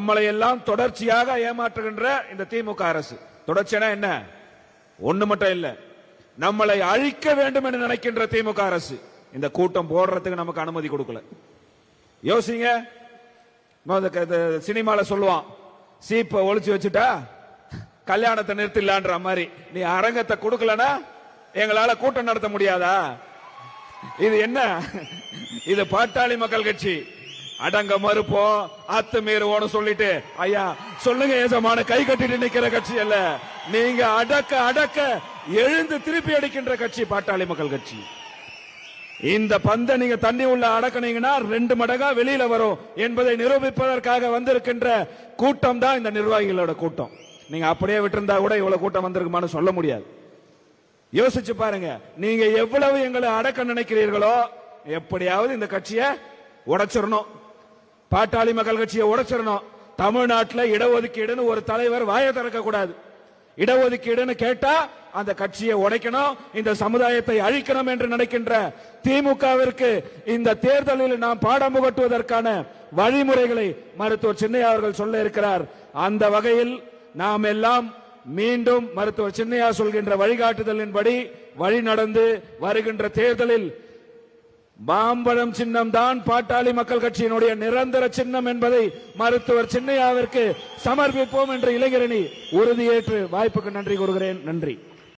நம்மளை எல்லாம் தொடர்ச்சியாக ஏமாற்றுகின்ற இந்த திமுக அரசு. தொடர்ச்சியா என்ன? ஒண்ணு மட்டும் இல்ல, நம்மளை அழிக்க வேண்டும் என்று நினைக்கின்ற திமுக அரசு இந்த கூட்டம் போடுறதுக்கு நமக்கு அனுமதி கொடுக்கல. யோசிங்க. சினிமால சொல்லுவான், சீப்பை ஒளிச்சு வச்சுட்டா கல்யாணத்தை நிறுத்திடலான்ற மாதிரி, நீ அரங்கத்தை கொடுக்கலனா எங்களால கூட்டம் நடத்த முடியாதா? இது என்ன? இது பாட்டாளி மக்கள் கட்சி. அடங்க மறுப்போம், அத்துமீறுவோம் சொல்லிட்டு ஐயா சொல்லுங்க ஏசமான கை கட்டிட்டு நிக்கிற கட்சி அல்ல. நீங்க அடக்க அடக்க எழுந்து திருப்பி அடிக்கின்ற கட்சி பாட்டாளி மக்கள் கட்சி. இந்த பந்தை நீங்க தண்ணி உள்ள அடக்கினீங்கன்னா 2 மடங்கா வெளியில வரும் என்பதை நிரூபிப்பதற்காக வந்திருக்கின்ற கூட்டம் தான் இந்த நிர்வாகிகளோட கூட்டம். நீங்க அப்படியே விட்டிருந்தா கூட இவ்வளவு கூட்டம் வந்திருக்குமான்னு சொல்ல முடியாது. யோசிச்சு பாருங்க, நீங்க எவ்வளவு எங்களை அடக்க நினைக்கிறீர்களோ எப்படியாவது இந்த கட்சியை உடைச்சிடணும், பாட்டாளி மக்கள் கட்சியை உடைச்சிடணும். தமிழ்நாட்டில் இடஒதுக்கீடுன்னு ஒரு தலைவர் வாயை திறக்க கூடாது. இடஒதுக்கீடுன்னு கேட்டா அந்த கட்சியை உடைக்கணும், இந்த சமுதாயத்தை அழிக்கணும் என்று நினைக்கின்ற திமுகவிற்கு இந்த தேர்தலில் நாம் பாடம் புகட்டுவதற்கான வழிமுறைகளை மருத்துவர் சின்னையா அவர்கள் சொல்ல இருக்கிறார். அந்த வகையில் நாம் எல்லாம் மீண்டும் மருத்துவர் சின்னையா சொல்கின்ற வழிகாட்டுதலின்படி வழி நடந்து வருகின்ற தேர்தலில் மாம்பழம் சின்னம் தான் பாட்டாளி மக்கள் கட்சியினுடைய நிரந்தர சின்னம் என்பதை மருத்துவர் சின்னையாவிற்கு சமர்ப்பிப்போம் என்று இளைஞரணி உறுதியேற்று வாய்ப்புக்கு நன்றி கூறுகிறேன். நன்றி.